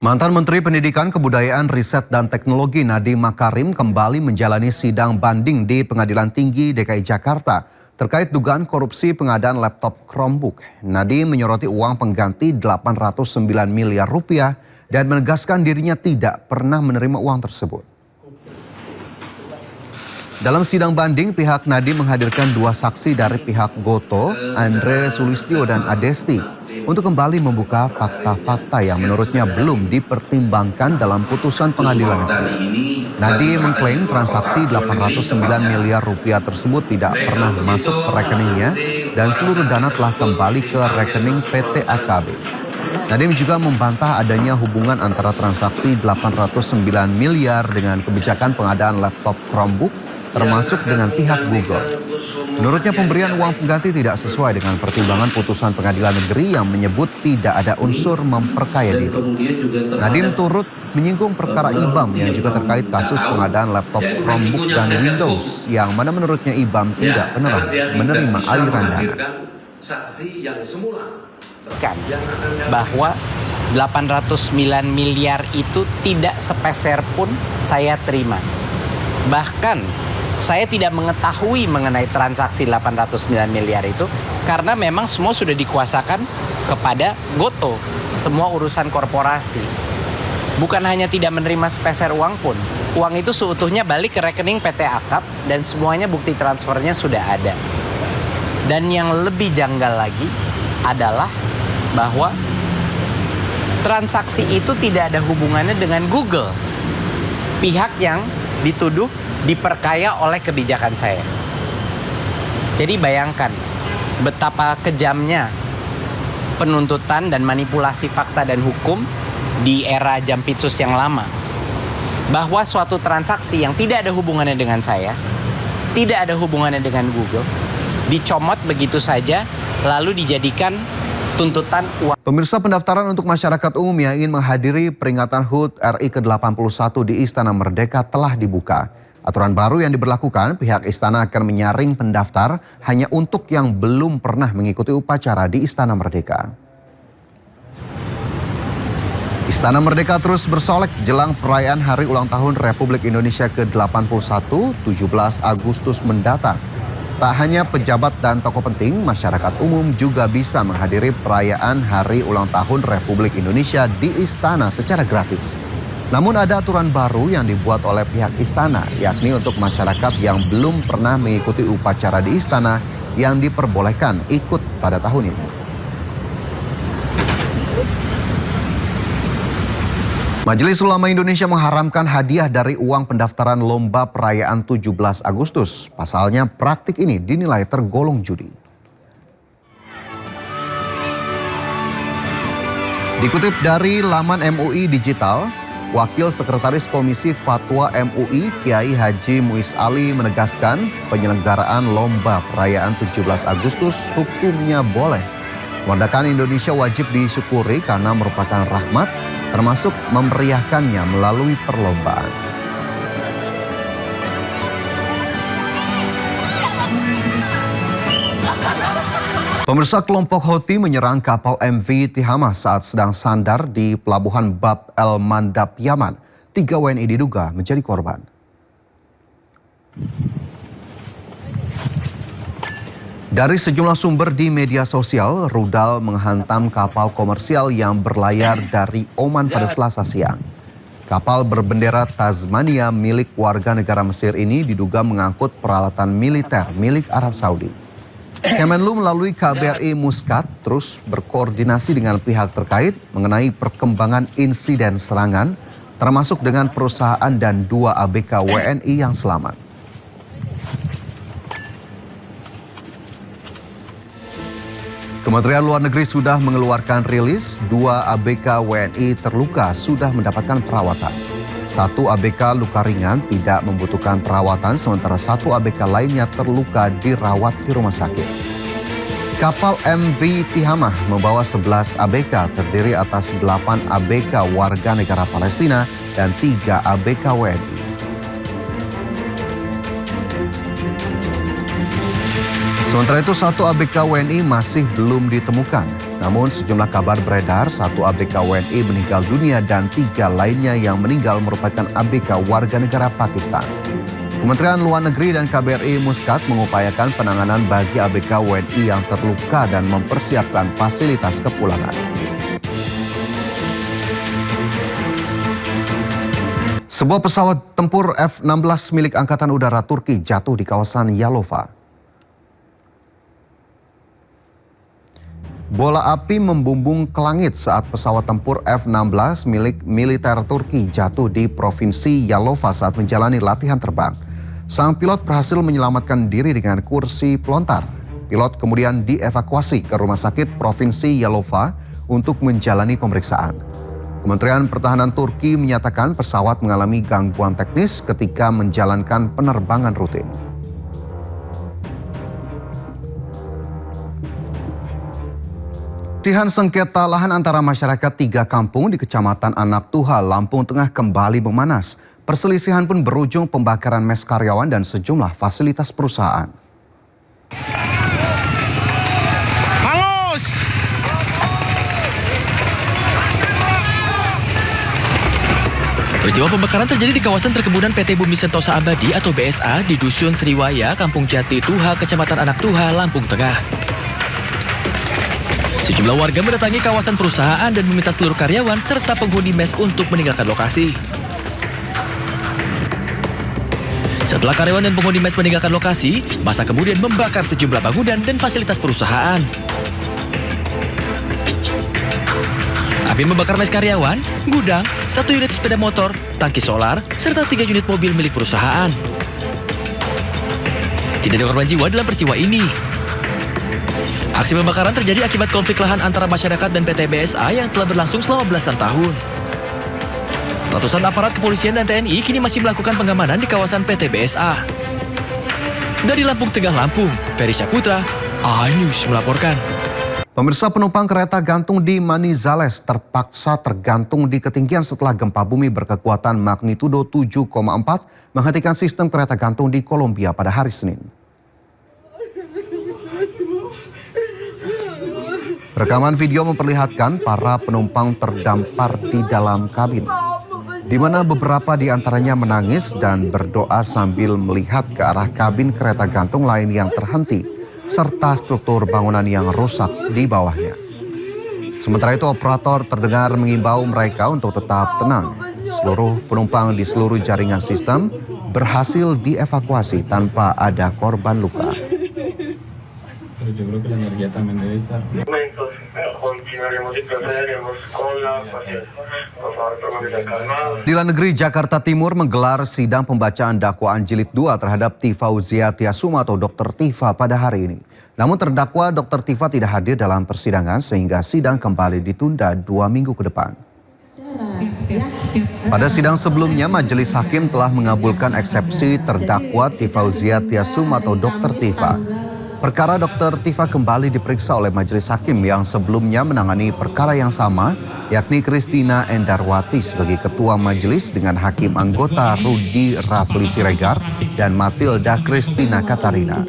Mantan Menteri Pendidikan, Kebudayaan, Riset, dan Teknologi Nadiem Makarim kembali menjalani sidang banding di Pengadilan Tinggi DKI Jakarta terkait dugaan korupsi pengadaan laptop Chromebook. Nadiem menyoroti uang pengganti 809 miliar rupiah dan menegaskan dirinya tidak pernah menerima uang tersebut. Dalam sidang banding, pihak Nadiem menghadirkan dua saksi dari pihak Gotoh, Andre Sulistyo dan Adesti, untuk kembali membuka fakta-fakta yang menurutnya belum dipertimbangkan dalam putusan pengadilan negeri. Nadiem mengklaim transaksi 809 miliar rupiah tersebut tidak pernah masuk ke rekeningnya dan seluruh dana telah kembali ke rekening PT AKB. Nadiem juga membantah adanya hubungan antara transaksi 809 miliar dengan kebijakan pengadaan laptop Chromebook termasuk dengan pihak Google. Menurutnya pemberian uang pengganti tidak sesuai dengan pertimbangan putusan pengadilan negeri yang menyebut tidak ada unsur memperkaya diri. Nadiem turut menyinggung perkara IBAM yang juga terkait kasus pengadaan laptop Chromebook dan Windows yang mana menurutnya IBAM tidak pernah menerima aliran dana. Bahwa 809 miliar itu tidak sepeser pun saya terima. Bahkan saya tidak mengetahui mengenai transaksi 809 miliar itu karena memang semua sudah dikuasakan kepada Gotoh, semua urusan korporasi. Bukan hanya tidak menerima sepeser uang pun, uang itu seutuhnya balik ke rekening PT AKAB dan semuanya bukti transfernya sudah ada. Dan yang lebih janggal lagi adalah bahwa transaksi itu tidak ada hubungannya dengan Google, pihak yang dituduh diperkaya oleh kebijakan saya. Jadi bayangkan betapa kejamnya penuntutan dan manipulasi fakta dan hukum di era Jampitsus yang lama. Bahwa suatu transaksi yang tidak ada hubungannya dengan saya, tidak ada hubungannya dengan Google, dicomot begitu saja lalu dijadikan tuntutan uang. Pemirsa, pendaftaran untuk masyarakat umum yang ingin menghadiri peringatan HUT RI ke-81 di Istana Merdeka telah dibuka. Aturan baru yang diberlakukan, pihak istana akan menyaring pendaftar hanya untuk yang belum pernah mengikuti upacara di Istana Merdeka. Istana Merdeka terus bersolek jelang perayaan Hari Ulang Tahun Republik Indonesia ke-81, 17 Agustus mendatang. Tak hanya pejabat dan tokoh penting, masyarakat umum juga bisa menghadiri perayaan Hari Ulang Tahun Republik Indonesia di Istana secara gratis. Namun ada aturan baru yang dibuat oleh pihak istana, yakni untuk masyarakat yang belum pernah mengikuti upacara di istana yang diperbolehkan ikut pada tahun ini. Majelis Ulama Indonesia mengharamkan hadiah dari uang pendaftaran lomba perayaan 17 Agustus. Pasalnya praktik ini dinilai tergolong judi. Dikutip dari laman MUI Digital, Wakil Sekretaris Komisi Fatwa MUI Kiai Haji Muiz Ali menegaskan penyelenggaraan lomba perayaan 17 Agustus hukumnya boleh. Kemerdekaan Indonesia wajib disyukuri karena merupakan rahmat, termasuk memeriahkannya melalui perlombaan. Pemirsa, kelompok Houthi menyerang kapal MV Tihamah saat sedang sandar di pelabuhan Bab El Mandab, Yaman. 3 WNI diduga menjadi korban. Dari sejumlah sumber di media sosial, rudal menghantam kapal komersial yang berlayar dari Oman pada Selasa siang. Kapal berbendera Tasmania milik warga negara Mesir ini diduga mengangkut peralatan militer milik Arab Saudi. Kemenlu melalui KBRI Muscat terus berkoordinasi dengan pihak terkait mengenai perkembangan insiden serangan, termasuk dengan perusahaan dan 2 ABK WNI yang selamat. Kementerian Luar Negeri sudah mengeluarkan rilis, 2 ABK WNI terluka sudah mendapatkan perawatan. 1 ABK luka ringan tidak membutuhkan perawatan, sementara 1 ABK lainnya terluka dirawat di rumah sakit. Kapal MV Tihamah membawa 11 ABK terdiri atas 8 ABK warga negara Palestina dan 3 ABK WNI. Sementara itu 1 ABK WNI masih belum ditemukan. Namun sejumlah kabar beredar, 1 ABK WNI meninggal dunia dan 3 lainnya yang meninggal merupakan ABK warga negara Pakistan. Kementerian Luar Negeri dan KBRI Muscat mengupayakan penanganan bagi ABK WNI yang terluka dan mempersiapkan fasilitas kepulangan. Sebuah pesawat tempur F-16 milik Angkatan Udara Turki jatuh di kawasan Yalova. Bola api membumbung ke langit saat pesawat tempur F-16 milik militer Turki jatuh di Provinsi Yalova saat menjalani latihan terbang. Sang pilot berhasil menyelamatkan diri dengan kursi pelontar. Pilot kemudian dievakuasi ke Rumah Sakit Provinsi Yalova untuk menjalani pemeriksaan. Kementerian Pertahanan Turki menyatakan pesawat mengalami gangguan teknis ketika menjalankan penerbangan rutin. Perselisihan sengketa lahan antara masyarakat 3 kampung di Kecamatan Anak Tuha, Lampung Tengah kembali memanas. Perselisihan pun berujung pembakaran mes karyawan dan sejumlah fasilitas perusahaan. Peristiwa pembakaran terjadi di kawasan perkebunan PT Bumi Sentosa Abadi atau BSA di Dusun Sriwaya, Kampung Jati Tuha, Kecamatan Anak Tuha, Lampung Tengah. Sejumlah warga mendatangi kawasan perusahaan dan meminta seluruh karyawan serta penghuni mes untuk meninggalkan lokasi. Setelah karyawan dan penghuni mes meninggalkan lokasi, massa kemudian membakar sejumlah bangunan dan fasilitas perusahaan. Api membakar mes karyawan, gudang, 1 unit sepeda motor, tangki solar, serta 3 unit mobil milik perusahaan. Tidak ada korban jiwa dalam peristiwa ini. Aksi pembakaran terjadi akibat konflik lahan antara masyarakat dan PT BSA yang telah berlangsung selama belasan tahun. Ratusan aparat kepolisian dan TNI kini masih melakukan pengamanan di kawasan PT BSA. Dari Lampung Tengah, Lampung, Ferry Syaputra, iNews melaporkan. Pemirsa, penumpang kereta gantung di Manizales terpaksa tergantung di ketinggian setelah gempa bumi berkekuatan magnitudo 7,4 menghentikan sistem kereta gantung di Kolombia pada hari Senin. Rekaman video memperlihatkan para penumpang terdampar di dalam kabin, di mana beberapa di antaranya menangis dan berdoa sambil melihat ke arah kabin kereta gantung lain yang terhenti, serta struktur bangunan yang rusak di bawahnya. Sementara itu, operator terdengar mengimbau mereka untuk tetap tenang. Seluruh penumpang di seluruh jaringan sistem berhasil dievakuasi tanpa ada korban luka. Yo creo que la energía también debe estar. Pengadilan Negeri Jakarta Timur menggelar sidang pembacaan dakwaan jilid 2 terhadap Tifauzia Tiasuma atau Dr. Tifa pada hari ini. Namun terdakwa Dr. Tifa tidak hadir dalam persidangan sehingga sidang kembali ditunda 2 minggu ke depan. Pada sidang sebelumnya, majelis hakim telah mengabulkan eksepsi terdakwa Tifauzia Tiasuma atau Dr. Tifa. Perkara Dr. Tifa kembali diperiksa oleh majelis hakim yang sebelumnya menangani perkara yang sama, yakni Christina Endarwati sebagai ketua majelis dengan hakim anggota Rudi Rafli Siregar dan Matilda Christina Katarina.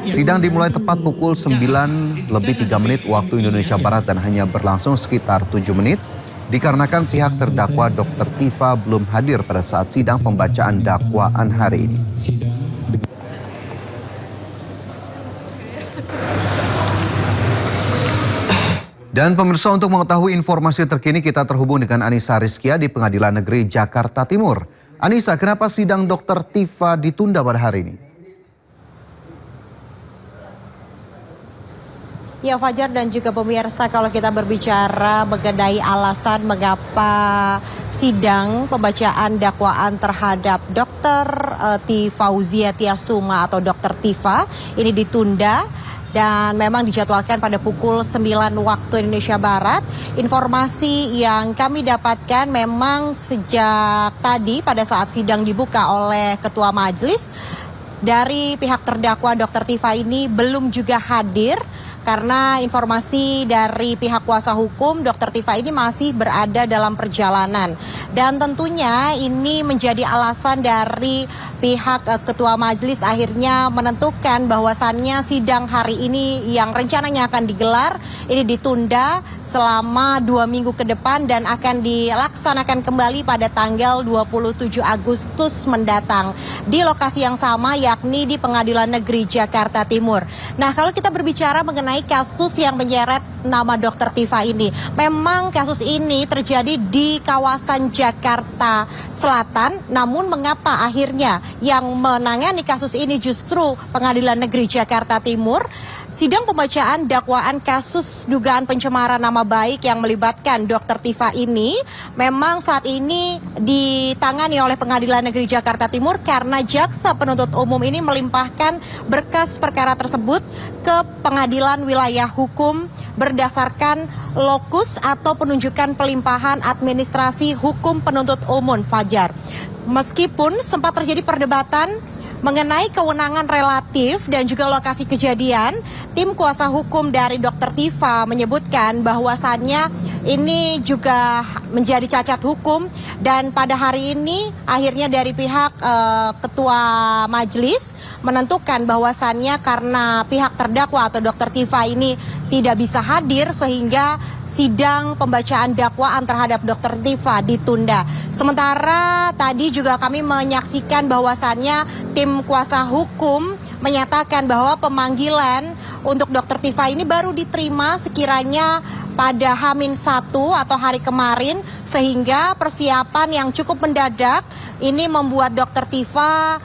Sidang dimulai tepat pukul 9:03 waktu Indonesia Barat dan hanya berlangsung sekitar 7 menit dikarenakan pihak terdakwa Dr. Tifa belum hadir pada saat sidang pembacaan dakwaan hari ini. Dan pemirsa, untuk mengetahui informasi terkini kita terhubung dengan Anissa Rizkia di Pengadilan Negeri Jakarta Timur. Anissa, kenapa sidang Dr. Tifa ditunda pada hari ini? Ya Fajar dan juga pemirsa, kalau kita berbicara mengenai alasan mengapa sidang pembacaan dakwaan terhadap Dr. Tifauzia Tiasuma atau Dr. Tifa ini ditunda dan memang dijadwalkan pada pukul 9 waktu Indonesia Barat. Informasi yang kami dapatkan memang sejak tadi pada saat sidang dibuka oleh Ketua Majelis, dari pihak terdakwa Dr. Tifa ini belum juga hadir karena informasi dari pihak kuasa hukum Dr. Tifa ini masih berada dalam perjalanan. Dan tentunya ini menjadi alasan dari pihak Ketua Majelis akhirnya menentukan bahwasannya sidang hari ini yang rencananya akan digelar ini ditunda selama 2 minggu ke depan dan akan dilaksanakan kembali pada tanggal 27 Agustus mendatang di lokasi yang sama, yakni di Pengadilan Negeri Jakarta Timur. Nah, kalau kita berbicara mengenai kasus yang menyeret nama Dr. Tifa ini, memang kasus ini terjadi di kawasan Jakarta Selatan, namun mengapa akhirnya yang menangani kasus ini justru Pengadilan Negeri Jakarta Timur? Sidang pembacaan dakwaan kasus dugaan pencemaran nama baik yang melibatkan Dr. Tifa ini memang saat ini ditangani oleh Pengadilan Negeri Jakarta Timur karena jaksa penuntut umum ini melimpahkan berkas perkara tersebut ke Pengadilan Wilayah Hukum berdasarkan lokus atau penunjukan pelimpahan administrasi hukum penuntut umum, Fajar. Meskipun sempat terjadi perdebatan mengenai kewenangan relatif dan juga lokasi kejadian, tim kuasa hukum dari Dr. Tifa menyebutkan bahwasannya ini juga menjadi cacat hukum dan pada hari ini akhirnya dari pihak Ketua Majelis menentukan bahwasannya karena pihak terdakwa atau Dr. Tifa ini tidak bisa hadir sehingga sidang pembacaan dakwaan terhadap Dr. Tifa ditunda. Sementara tadi juga kami menyaksikan bahwasannya tim kuasa hukum menyatakan bahwa pemanggilan untuk Dr. Tifa ini baru diterima sekiranya pada H-1 atau hari kemarin sehingga persiapan yang cukup mendadak ini membuat Dr. Tifa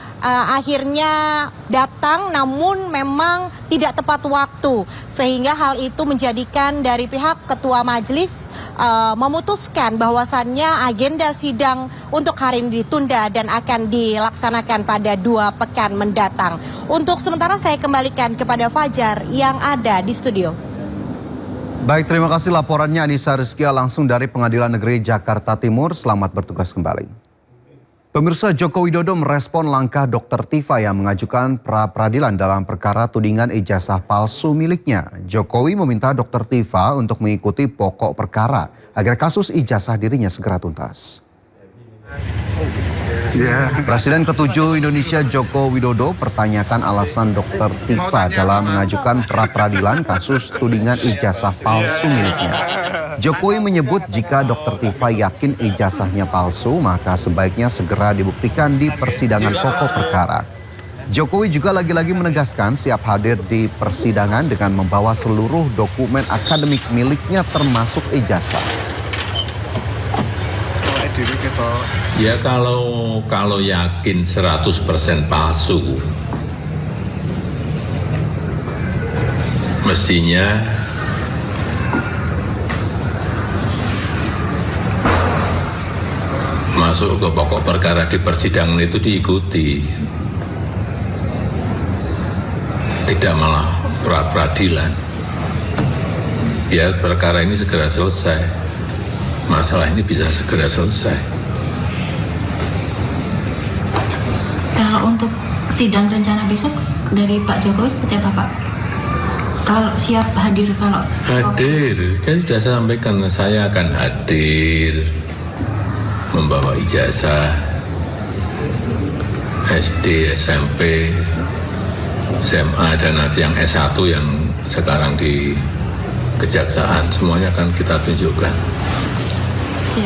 akhirnya datang namun memang tidak tepat waktu sehingga hal itu menjadikan dari pihak Ketua Majelis memutuskan bahwasannya agenda sidang untuk hari ini ditunda dan akan dilaksanakan pada 2 pekan mendatang. Untuk sementara saya kembalikan kepada Fajar yang ada di studio. Baik, terima kasih laporannya Anissa Rizkia langsung dari Pengadilan Negeri Jakarta Timur. Selamat bertugas kembali. Pemirsa, Joko Widodo merespon langkah Dr. Tifa yang mengajukan pra-peradilan dalam perkara tudingan ijazah palsu miliknya. Jokowi meminta Dr. Tifa untuk mengikuti pokok perkara agar kasus ijazah dirinya segera tuntas. Presiden ke-7 Indonesia Joko Widodo pertanyakan alasan Dr. Tifa dalam mengajukan pra-peradilan kasus tudingan ijazah palsu miliknya. Jokowi menyebut jika Dr. Tifa yakin ijazahnya palsu, maka sebaiknya segera dibuktikan di persidangan pokok perkara. Jokowi juga lagi-lagi menegaskan siap hadir di persidangan dengan membawa seluruh dokumen akademik miliknya termasuk ijazah. Ya kalau yakin 100% palsu, mestinya masuk ke pokok perkara di persidangan itu diikuti, tidak malah pra-peradilan. Biar perkara ini segera selesai, masalah ini bisa segera selesai. Kalau untuk sidang rencana besok dari Pak Jokowi seperti apa, Pak? Kalau siap hadir, kalau hadir, kan sudah saya sampaikan saya akan hadir membawa ijazah SD, SMP, SMA dan nanti yang S1 yang sekarang di Kejaksaan semuanya akan kita tunjukkan.